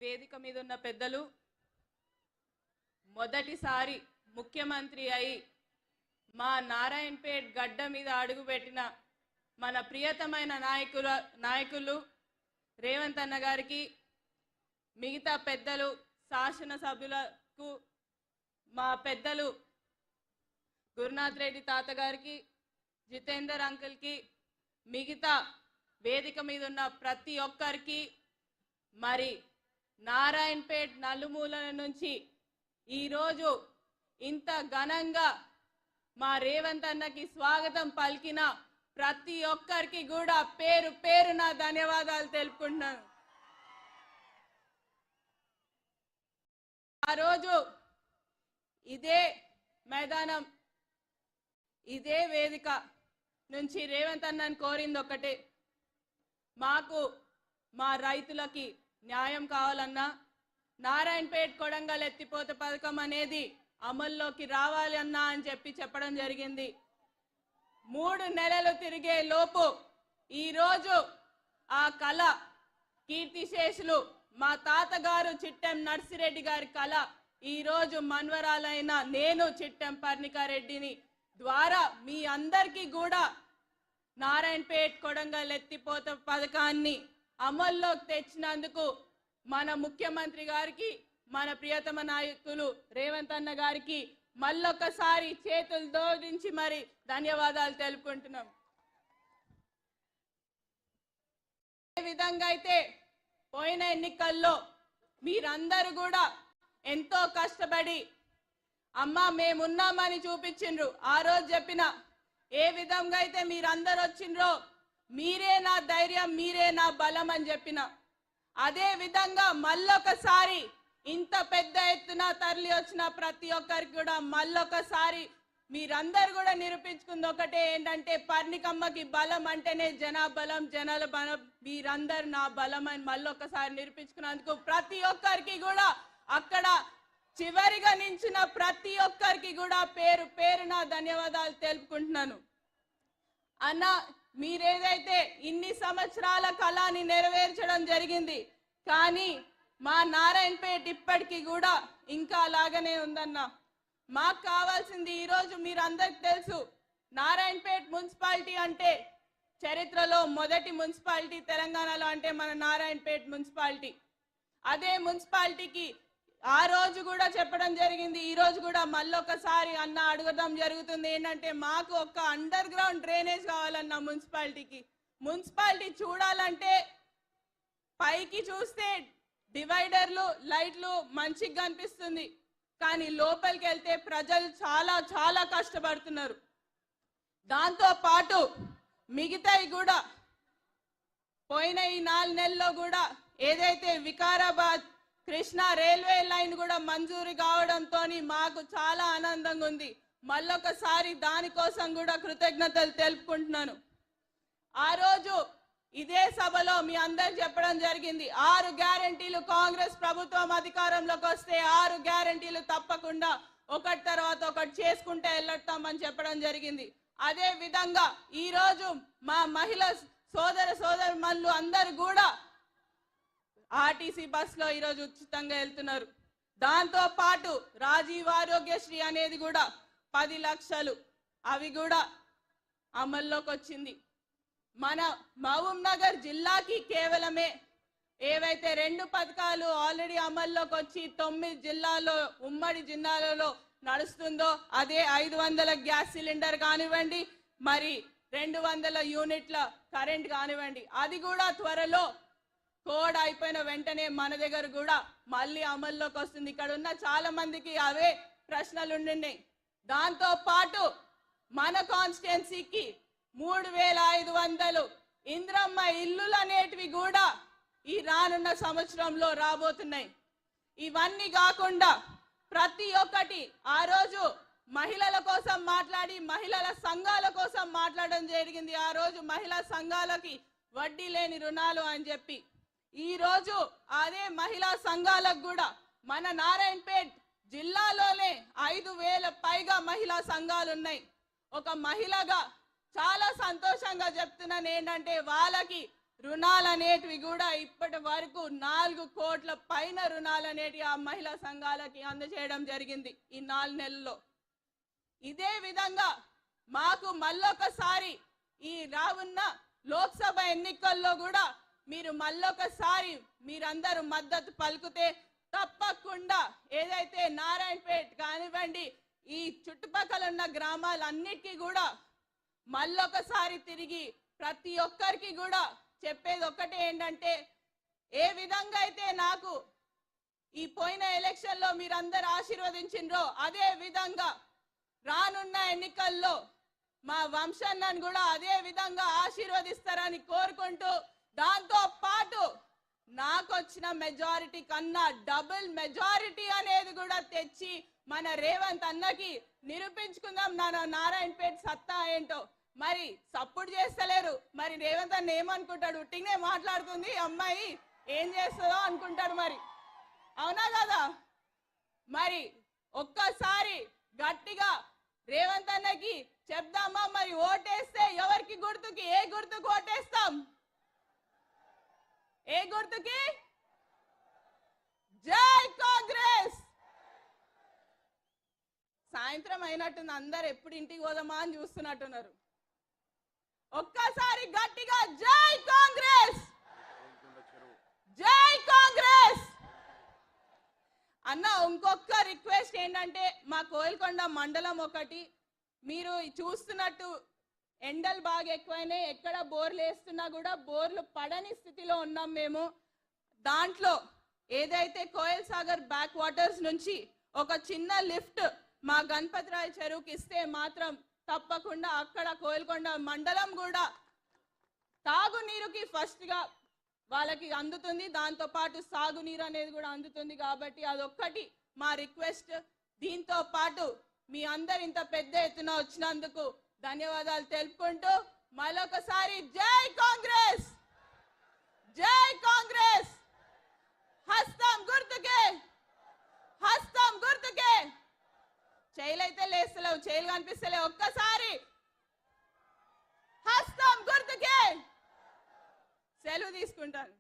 వేదిక మీద ఉన్న పెద్దలు మొదటిసారి ముఖ్యమంత్రి అయి మా నారాయణపేట్ గడ్డ మీద అడుగుపెట్టిన మన ప్రియతమైన నాయకులు రేవంత్ అన్న గారికి, మిగతా పెద్దలు శాసన సభ్యులకు, మా పెద్దలు గురునాథ్ రెడ్డి తాత గారికి, జితేందర్ అంకుల్కి, మిగతా వేదిక మీద ఉన్న ప్రతి ఒక్కరికి, మరి నారాయణపేట్ నలుమూలల నుంచి ఈరోజు ఇంత ఘనంగా మా రేవంత్ అన్నకి స్వాగతం పలికిన ప్రతి ఒక్కరికి కూడా పేరు పేరున ధన్యవాదాలు తెలుపుకుంటున్నాను. ఆ రోజు ఇదే మైదానం, ఇదే వేదిక నుంచి రేవంత్ అన్నని కోరింది ఒకటే, మాకు మా రైతులకి న్యాయం కావాలన్నా నారాయణపేట్ కొడంగల్ ఎత్తిపోత పథకం అనేది అమల్లోకి రావాలి అన్నా అని చెప్పడం జరిగింది. 3 నెలలు తిరిగే లోపు ఈరోజు ఆ కళ కీర్తిశేషులు మా తాతగారు చిట్టెం నర్సిరెడ్డి గారి కళ ఈరోజు మన్వరాలైన నేను చిట్టెం పర్ణికారెడ్డిని ద్వారా మీ అందరికీ కూడా నారాయణపేట్ కొడంగల్ ఎత్తిపోత పథకాన్ని అమల్లోకి తెచ్చినందుకు మన ముఖ్యమంత్రి గారికి, మన ప్రియతమ నాయకులు రేవంత్ అన్న గారికి మళ్ళొకసారి చేతులు జోడించి మరి ధన్యవాదాలు తెలుపుకుంటున్నాం. ఏ విధంగా అయితే పోయిన ఎన్నికల్లో మీరందరూ కూడా ఎంతో కష్టపడి అమ్మా మేమున్నామని చూపించిండ్రు. ఆ రోజు చెప్పిన ఏ విధంగా అయితే మీరందరూ వచ్చిండ్రో మీరే నా ధైర్యం, మీరే నా బలం అని చెప్పిన అదే విధంగా మళ్ళొకసారి ఇంత పెద్ద ఎత్తున తరలి వచ్చిన ప్రతి ఒక్కరికి కూడా మళ్ళొకసారి మీరందరూ కూడా నిరూపించుకుంది ఒకటే, ఏంటంటే పర్ణికమ్మకి బలం అంటేనే జనాబలం, జనాల బలం, మీరందరూ నా బలం అని మళ్ళొకసారి నిరూపించుకున్నందుకు ప్రతి ఒక్కరికి కూడా అక్కడ చివరిగా నించిన ప్రతి ఒక్కరికి కూడా పేరు పేరున ధన్యవాదాలు తెలుపుకుంటున్నాను. అన్న మీరేదైతే ఇన్ని సంవత్సరాల కళని నెరవేర్చడం జరిగింది, కానీ మా నారాయణపేట్ ఇప్పటికీ కూడా ఇంకా అలాగనే ఉందన్న. మాకు కావాల్సింది ఈరోజు మీరందరికి తెలుసు, నారాయణపేట్ మున్సిపాలిటీ అంటే చరిత్రలో మొదటి మున్సిపాలిటీ తెలంగాణలో అంటే మన నారాయణపేట్ మున్సిపాలిటీ. అదే మున్సిపాలిటీకి ఆ రోజు కూడా చెప్పడం జరిగింది, ఈ రోజు కూడా మళ్ళొకసారి అన్న అడగడం జరుగుతుంది, ఏంటంటే మాకు ఒక అండర్ గ్రౌండ్ డ్రైనేజ్ కావాలన్న మున్సిపాలిటీకి. మున్సిపాలిటీ చూడాలంటే పైకి చూస్తే డివైడర్లు, లైట్లు మంచిగా కనిపిస్తుంది, కానీ లోపలికి వెళ్తే ప్రజలు చాలా చాలా కష్టపడుతున్నారు. దాంతో పాటు మిగతాయి కూడా పోయిన ఈ 4 నెలల్లో కూడా ఏదైతే వికారాబాద్ కృష్ణా రైల్వే లైన్ కూడా మంజూరు కావడంతో మాకు చాలా ఆనందంగా ఉంది. మళ్ళొకసారి దానికోసం కూడా కృతజ్ఞతలు తెలుపుకుంటున్నాను. ఆ రోజు ఇదే సభలో మీ అందరు చెప్పడం జరిగింది, 6 గ్యారెంటీలు కాంగ్రెస్ ప్రభుత్వం అధికారంలోకి వస్తే 6 గ్యారెంటీలు తప్పకుండా ఒకటి తర్వాత ఒకటి చేసుకుంటే వెళ్ళొస్తామని చెప్పడం జరిగింది. అదే విధంగా ఈరోజు మా మహిళా సోదరుమణులు అందరూ కూడా ఆర్టీసీ బస్సులో ఈరోజు ఉచితంగా వెళ్తున్నారు. దాంతో పాటు రాజీవ్ ఆరోగ్యశ్రీ అనేది కూడా 10 లక్షలు అవి కూడా అమల్లోకి వచ్చింది. మన మహబూబ్ నగర్ జిల్లాకి కేవలమే ఏవైతే 2 పథకాలు ఆల్రెడీ అమల్లోకి వచ్చి 9 జిల్లాల్లో ఉమ్మడి జిల్లాలలో నడుస్తుందో, అదే 500 గ్యాస్ సిలిండర్ కానివ్వండి, మరి 200 యూనిట్ల కరెంట్ కానివ్వండి, అది కూడా త్వరలో కోడ్ అయిపోయిన వెంటనే మన దగ్గర కూడా మళ్ళీ అమల్లోకి వస్తుంది. ఇక్కడ ఉన్న చాలా మందికి అవే ప్రశ్నలు ఉండున్నాయి. దాంతో పాటు మన కాన్స్టిట్యున్సీకి 3500 ఇంద్రమ్మ ఇల్లులు అనేటివి కూడా ఈ రానున్న సంవత్సరంలో రాబోతున్నాయి. ఇవన్నీ కాకుండా ప్రతి ఒక్కటి ఆ రోజు మహిళల కోసం మాట్లాడి మహిళల సంఘాల కోసం మాట్లాడడం జరిగింది. ఆ రోజు మహిళా సంఘాలకి వడ్డీ లేని రుణాలు అని చెప్పి, ఈ రోజు అదే మహిళా సంఘాలకు కూడా మన నారాయణపేట్ జిల్లాలోనే 5000 పైగా మహిళా సంఘాలు ఉన్నాయి. ఒక మహిళగా చాలా సంతోషంగా చెప్తున్నాను ఏంటంటే వాళ్ళకి రుణాలు అనేటివి కూడా ఇప్పటి వరకు 4 కోట్ల పైన రుణాలు అనేటివి ఆ మహిళా సంఘాలకి అందజేయడం జరిగింది ఈ 4 నెలల్లో. ఇదే విధంగా మాకు మళ్ళొకసారి ఈ రానున్న లోక్సభ ఎన్నికల్లో కూడా మీరు మళ్ళొకసారి మీరందరూ మద్దతు పలుకుతే తప్పకుండా ఏదైతే నారాయణపేట్ కానివ్వండి ఈ చుట్టుపక్కల ఉన్న గ్రామాలన్నిటికీ కూడా మళ్ళొకసారి తిరిగి ప్రతి ఒక్కరికి కూడా చెప్పేది ఒక్కటే ఏంటంటే, ఏ విధంగా అయితే నాకు ఈ పోయిన ఎలక్షన్ లో మీరందరూ ఆశీర్వదించిండ్రో అదే విధంగా రానున్న ఎన్నికల్లో మా వంశాన్ని కూడా అదే విధంగా ఆశీర్వదిస్తారని కోరుకుంటూ, దాంతో పాటు నాకు వచ్చిన మెజారిటీ కన్నా డబుల్ మెజారిటీ అనేది కూడా తెచ్చి మన రేవంత్ అన్నకి నిరూపించుకుందాం నారాయణపేట్ సత్తా ఏంటో. మరి సపోర్ట్ చేస్తలేరు, మరి రేవంత్ అన్న ఏమనుకుంటాడు? ఉట్టినే మాట్లాడుతుంది అమ్మాయి, ఏం చేస్తుందో అనుకుంటాడు. మరి అవునా కదా? మరి ఒక్కసారి గట్టిగా రేవంత్ అన్నకి చెప్దామా? మరి ఓటేస్తే ఎవరికి గుర్తుకి, ఏ గుర్తుకు ఓటేస్తాం? ఏ గుర్తుకి? జై కాంగ్రెస్. సాయంత్రం అయినట్టుంది, అందరు ఎప్పుడు ఇంటికి పోదామా అని చూస్తున్నట్టున్నారు. ఒక్కసారి గట్టిగా జై కాంగ్రెస్, జై కాంగ్రెస్ అన్న. ఇంకొక రిక్వెస్ట్ ఏంటంటే, మా కోయిల్కొండ మండలం ఒకటి మీరు చూస్తున్నట్టు ఎండలు బాగా ఎక్కువైనాయి. ఎక్కడ బోర్లు వేస్తున్నా కూడా బోర్లు పడని స్థితిలో ఉన్నాం మేము. దాంట్లో ఏదైతే కోయల్ సాగర్ బ్యాక్ వాటర్స్ నుంచి ఒక చిన్న లిఫ్ట్ మా గణపతిరాయ్ చెరువుకి ఇస్తే మాత్రం తప్పకుండా అక్కడ కోయిల్కొండ మండలం కూడా తాగునీరుకి ఫస్ట్ గా వాళ్ళకి అందుతుంది, దాంతో పాటు సాగునీరు అనేది కూడా అందుతుంది. కాబట్టి అదొక్కటి మా రిక్వెస్ట్. దీంతో పాటు మీ అందరు ఇంత పెద్ద ఎత్తున వచ్చినందుకు ధన్యవాదాలు తెలుపుకుంటూ మరొకసారి జై కాంగ్రెస్, జై కాంగ్రెస్. హస్తం గుర్తుకే, హస్తం గుర్తుకే. చేయలైతే లేస్తలేవు, చేయలు కనిపిస్తలేవు. ఒక్కసారి హస్తం గుర్తుకే. సెలవు తీసుకుంటాను.